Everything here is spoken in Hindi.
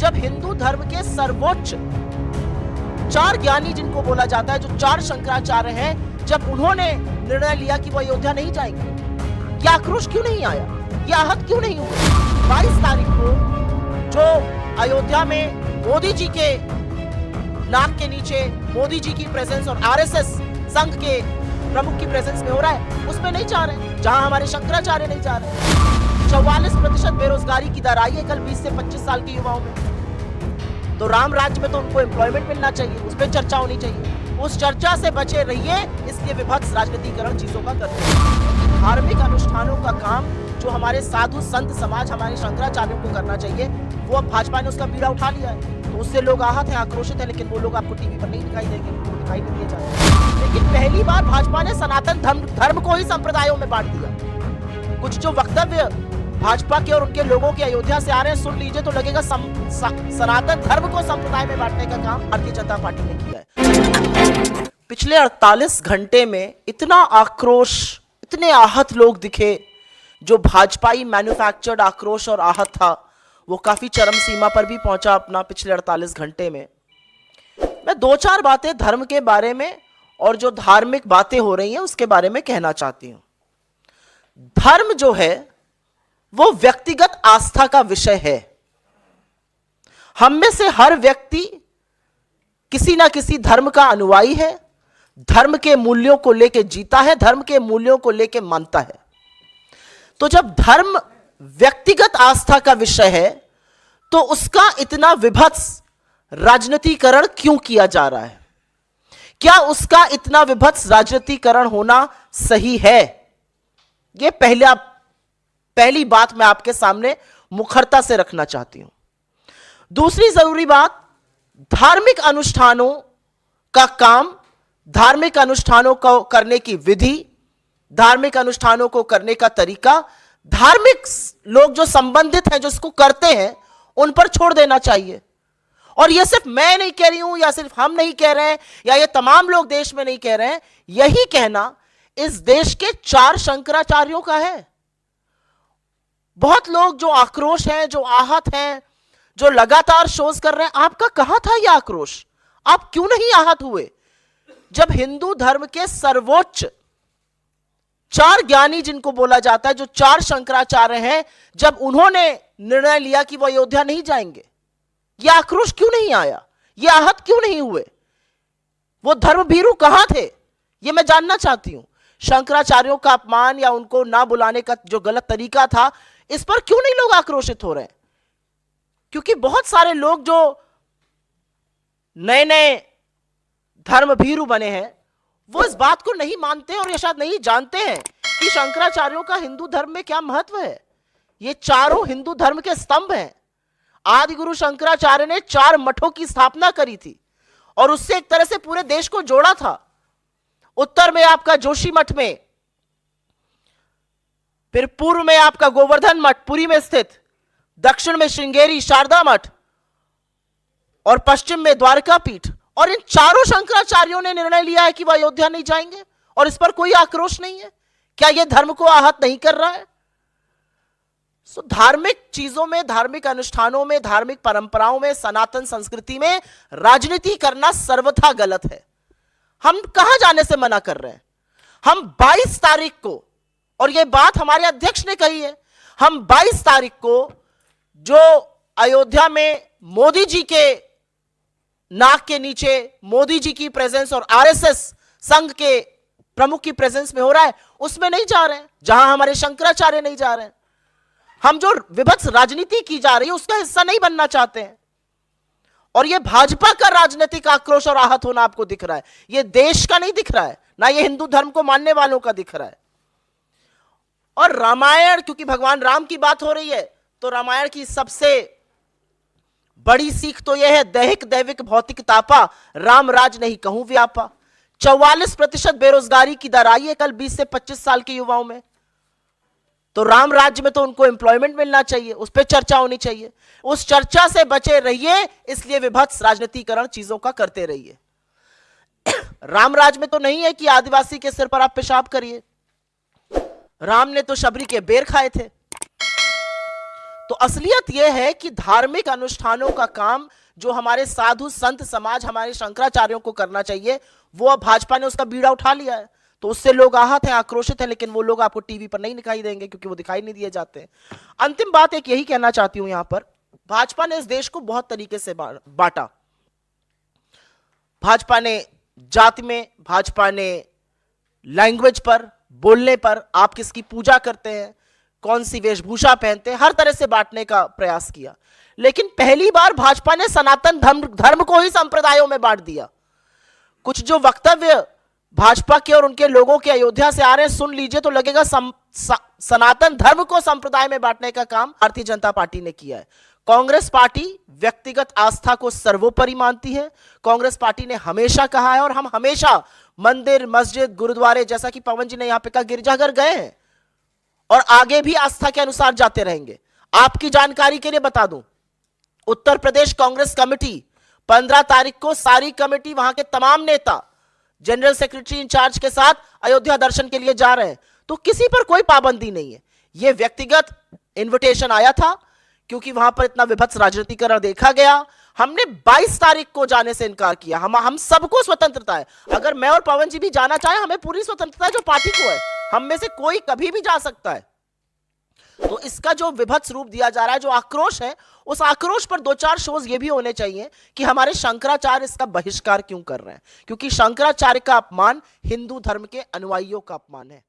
जब हिंदू धर्म के सर्वोच्च 4 ज्ञानी जिनको बोला जाता है, जो 4 शंकराचार्य हैं, जब उन्होंने निर्णय लिया कि वो अयोध्या नहीं जाएंगे, ये आक्रोश क्यों नहीं आया, ये आहत क्यों नहीं हुए? 22 तारीख को जो अयोध्या में मोदी जी के नाक के नीचे मोदी जी की प्रेजेंस और आरएसएस संघ के प्रमुख की प्रेजेंस में हो रहा है, उसमें नहीं जा रहे, जहां हमारे शंकराचार्य नहीं जा रहे। 44% बेरोजगारी की दर आई है कल 20 से 25 साल के युवाओं में। तो राम राज्य में तो उनको एम्प्लॉयमेंट मिलना चाहिए, उस पर चर्चा होनी चाहिए। उस चर्चा से बचे रहिए, इसलिए विभत्स राजनीतिकरण चीजों का करते हैं। धार्मिक अनुष्ठानों का काम जो हमारे साधु संत समाज, हमारे शंकराचार्यों को करना चाहिए, वो अब भाजपा ने उसका बीड़ा उठा लिया है। तो उससे लोग आहत हैं, आक्रोशित हैं, लेकिन वो लोग आपको टीवी पर नहीं दिखाई देंगे, वो दिखाई नहीं दिए जाते। लेकिन पहली बार भाजपा ने सनातन धर्म को ही संप्रदायों में बांट दिया। कुछ जो वक्तव्य भाजपा के और उनके लोगों के अयोध्या से आ रहे हैं, सुन लीजिए तो लगेगा सनातन धर्म को संप्रदाय में बांटने का काम भारतीय जनता पार्टी ने किया है। पिछले 48 घंटे में इतना आक्रोश, इतने आहत लोग दिखे। जो भाजपाई मैन्युफैक्चर्ड आक्रोश और आहत था, वो काफी चरम सीमा पर भी पहुंचा अपना पिछले 48 घंटे में। मैं 2-4 बातें धर्म के बारे में और जो धार्मिक बातें हो रही हैं उसके बारे में कहना चाहती हूं। धर्म जो है वो व्यक्तिगत आस्था का विषय है। हम में से हर व्यक्ति किसी ना किसी धर्म का अनुयायी है, धर्म के मूल्यों को लेकर जीता है, धर्म के मूल्यों को लेकर मानता है। तो जब धर्म व्यक्तिगत आस्था का विषय है, तो उसका इतना विभत्स राजनीतिकरण क्यों किया जा रहा है? क्या उसका इतना विभत्स राजनीतिकरण होना सही है? यह पहली बात मैं आपके सामने मुखरता से रखना चाहती हूं। दूसरी जरूरी बात, धार्मिक अनुष्ठानों का काम, धार्मिक अनुष्ठानों को करने की विधि, धार्मिक अनुष्ठानों को करने का तरीका, धार्मिक लोग जो संबंधित हैं, जो इसको करते हैं, उन पर छोड़ देना चाहिए। और यह सिर्फ मैं नहीं कह रही हूं, या सिर्फ हम नहीं कह रहे हैं, या ये तमाम लोग देश में नहीं कह रहे हैं। यही कहना इस देश के 4 शंकराचार्यों का है। बहुत लोग जो आक्रोश हैं, जो आहत हैं, जो लगातार शोज कर रहे हैं, आपका कहां था यह आक्रोश? आप क्यों नहीं आहत हुए जब हिंदू धर्म के सर्वोच्च 4 ज्ञानी जिनको बोला जाता है, जो 4 शंकराचार्य हैं, जब उन्होंने निर्णय लिया कि वो अयोध्या नहीं जाएंगे? यह आक्रोश क्यों नहीं आया? यह आहत क्यों नहीं हुए? वो धर्मभीरू कहां थे? यह मैं जानना चाहती हूं। शंकराचार्यों का अपमान या उनको ना बुलाने का जो गलत तरीका था, इस पर क्यों नहीं लोग आक्रोशित हो रहे हैं? क्योंकि बहुत सारे लोग जो नए नए धर्मभीरू बने हैं, वो इस बात को नहीं मानते और ये शायद नहीं जानते हैं कि शंकराचार्यों का हिंदू धर्म में क्या महत्व है। ये चारों हिंदू धर्म के स्तंभ हैं। आदि गुरु शंकराचार्य ने 4 मठों की स्थापना करी थी और उससे एक तरह से पूरे देश को जोड़ा था। उत्तर में आपका जोशी मठ में, फिर पूर्व में आपका गोवर्धन मठ पुरी में स्थित, दक्षिण में श्रृंगेरी शारदा मठ और पश्चिम में द्वारका पीठ। और इन चारों शंकराचार्यों ने निर्णय लिया है कि वह अयोध्या नहीं जाएंगे और इस पर कोई आक्रोश नहीं है। क्या यह धर्म को आहत नहीं कर रहा है? धार्मिक चीजों में, धार्मिक अनुष्ठानों में, धार्मिक परंपराओं में, सनातन संस्कृति में राजनीति करना सर्वथा गलत है। हम कहां जाने से मना कर रहे हैं? हम 22 तारीख को, और यह बात हमारे अध्यक्ष ने कही है, हम 22 तारीख को जो अयोध्या में मोदी जी के नाक के नीचे मोदी जी की प्रेजेंस और आरएसएस संघ के प्रमुख की प्रेजेंस में हो रहा है, उसमें नहीं जा रहे हैं, जहां हमारे शंकराचार्य नहीं जा रहे हैं। हम जो विभत्स राजनीति की जा रही है उसका हिस्सा नहीं बनना चाहते हैं। और यह भाजपा का राजनीतिक आक्रोश और आहत होना आपको दिख रहा है, यह देश का नहीं दिख रहा है, ना यह हिंदू धर्म को मानने वालों का दिख रहा है। और रामायण, क्योंकि भगवान राम की बात हो रही है, तो रामायण की सबसे बड़ी सीख तो यह है, दैहिक दैविक भौतिक तापा, राम राज नहीं कहूं व्यापा। 44% बेरोजगारी की दर आई है कल 20 से 25 साल के युवाओं में। तो राम राज्य में तो उनको एम्प्लॉयमेंट मिलना चाहिए, उस पर चर्चा होनी चाहिए। उस चर्चा से बचे रहिए, इसलिए विभत्स राजनीतिकरण चीजों का करते रहिए। राम राज में तो नहीं है कि आदिवासी के सिर पर आप पेशाब करिए। राम ने तो शबरी के बेर खाए थे। तो असलियत यह है कि धार्मिक अनुष्ठानों का काम जो हमारे साधु संत समाज, हमारे शंकराचार्यों को करना चाहिए, वो अब भाजपा ने उसका बीड़ा उठा लिया है। तो उससे लोग आहत हैं, आक्रोशित हैं, लेकिन वो लोग आपको टीवी पर नहीं दिखाई देंगे क्योंकि वो दिखाई नहीं दिए जाते हैं। अंतिम बात एक यही कहना चाहती हूं, यहां पर भाजपा ने इस देश को बहुत तरीके से बांटा। भाजपा ने जाति में, भाजपा ने लैंग्वेज पर, बोलने पर, आप किसकी पूजा करते हैं, कौन सी वेशभूषा पहनते हैं, हर तरह से बांटने का प्रयास किया। लेकिन पहली बार भाजपा ने सनातन धर्म को ही संप्रदायों में बांट दिया। कुछ जो वक्तव्य भाजपा के और उनके लोगों के अयोध्या से आ रहे हैं, सुन लीजिए तो लगेगा सनातन धर्म को संप्रदाय में बांटने का काम भारतीय जनता पार्टी ने किया है। कांग्रेस पार्टी व्यक्तिगत आस्था को सर्वोपरि मानती है। कांग्रेस पार्टी ने हमेशा कहा है, और हम हमेशा मंदिर, मस्जिद, गुरुद्वारे, जैसा कि पवन जी ने यहां पे कहा, गिरजाघर गए हैं और आगे भी आस्था के अनुसार जाते रहेंगे। आपकी जानकारी के लिए बता दूं, उत्तर प्रदेश कांग्रेस कमेटी 15 तारीख को सारी कमेटी, वहां के तमाम नेता जनरल सेक्रेटरी इंचार्ज के साथ अयोध्या दर्शन के लिए जा रहे हैं। तो किसी पर कोई पाबंदी नहीं है। यह व्यक्तिगत इन्विटेशन आया था क्योंकि वहां पर इतना विभत्स राजनीतिकरण देखा गया। हमने 22 तारीख को जाने से इनकार किया। हम सबको स्वतंत्रता है, अगर मैं और पवन जी भी जाना चाहे, हमें पूरी स्वतंत्रता है जो पार्टी को है। हम में से कोई कभी भी जा सकता है। तो इसका जो विभत्स रूप दिया जा रहा है, जो आक्रोश है, उस आक्रोश पर 2-4 शोज ये भी होने चाहिए कि हमारे शंकराचार्य इसका बहिष्कार क्यों कर रहे हैं, क्योंकि शंकराचार्य का अपमान हिंदू धर्म के अनुयायियों का अपमान है।